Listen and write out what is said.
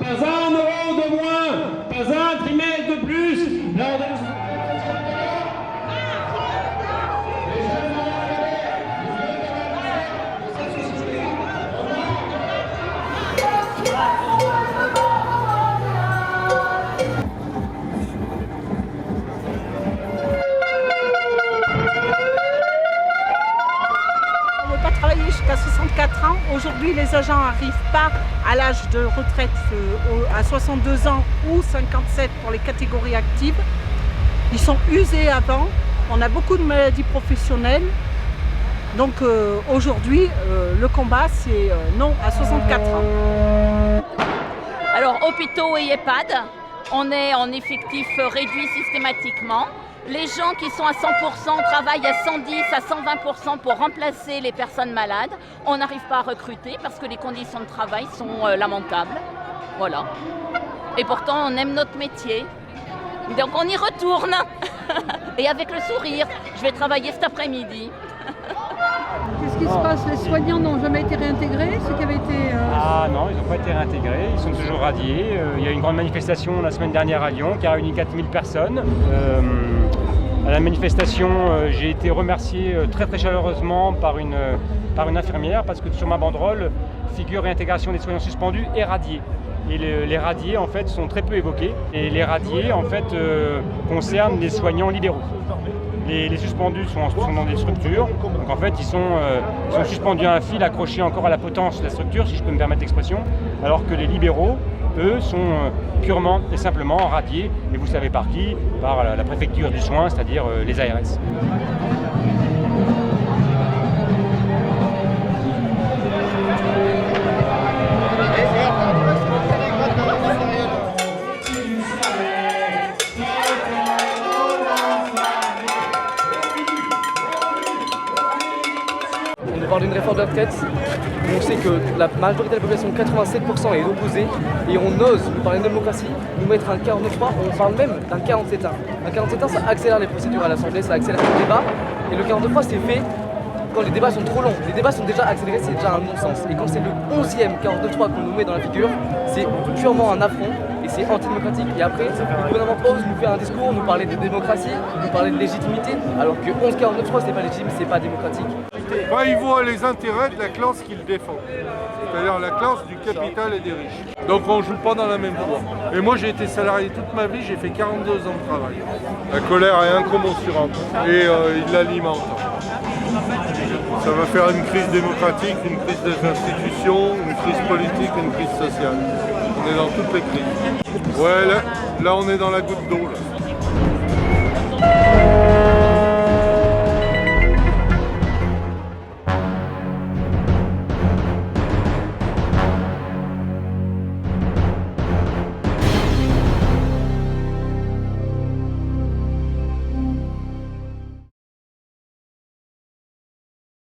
pas un euro de moins, pas un trimestre de plus. Lors de... Jusqu'à 64 ans. Aujourd'hui, les agents n'arrivent pas à l'âge de retraite à 62 ans ou 57 pour les catégories actives. Ils sont usés avant. On a beaucoup de maladies professionnelles. Donc aujourd'hui, le combat, c'est non à 64 ans. Alors, hôpitaux et EHPAD, on est en effectif réduit systématiquement. Les gens qui sont à 100% travaillent à 110 à 120% pour remplacer les personnes malades. On n'arrive pas à recruter parce que les conditions de travail sont lamentables. Voilà. Et pourtant, on aime notre métier. Donc on y retourne. Et avec le sourire, je vais travailler cet après-midi. Qu'est-ce qui se passe? Les soignants n'ont jamais été réintégrés, ceux qui avaient été... Ah non, ils n'ont pas été réintégrés, ils sont toujours radiés. Il y a eu une grande manifestation la semaine dernière à Lyon qui a réuni 4000 personnes. À la manifestation, j'ai été remercié très chaleureusement par une infirmière parce que sur ma banderole figure réintégration des soignants suspendus et radiés. Et les radiés en fait sont très peu évoqués. Et les radiés en fait concernent les soignants libéraux. Les suspendus sont dans des structures, donc en fait ils sont suspendus à un fil accroché encore à la potence de la structure, si je peux me permettre l'expression, alors que les libéraux, eux, sont purement et simplement radiés, et vous savez par qui? Par la préfecture du soin, c'est-à-dire les ARS. On parle d'une réforme de la retraite, on sait que la majorité de la population, 87%, est opposée, et on ose nous parler de démocratie, nous mettre un 49.3, on parle même d'un 47.1. Un 47.1, ça accélère les procédures à l'Assemblée, ça accélère les débats, et le 49.3 c'est fait quand les débats sont trop longs. Les débats sont déjà accélérés, c'est déjà un non-sens. Et quand c'est le 11e 49.3 qu'on nous met dans la figure, c'est purement un affront et c'est antidémocratique. Et après, le gouvernement ose nous faire un discours, nous parler de démocratie, nous parler de légitimité, alors que 11.49.3 c'est pas légitime, c'est pas démocratique. Bah, ils voient les intérêts de la classe qu'ils défendent, c'est-à-dire la classe du capital et des riches. Donc on ne joue pas dans la même cour. Et moi j'ai été salarié toute ma vie, j'ai fait 42 ans de travail. La colère est incommensurable et il l'alimente. Ça va faire une crise démocratique, une crise des institutions, une crise politique, une crise sociale. On est dans toutes les crises. Ouais, là on est dans la goutte d'eau.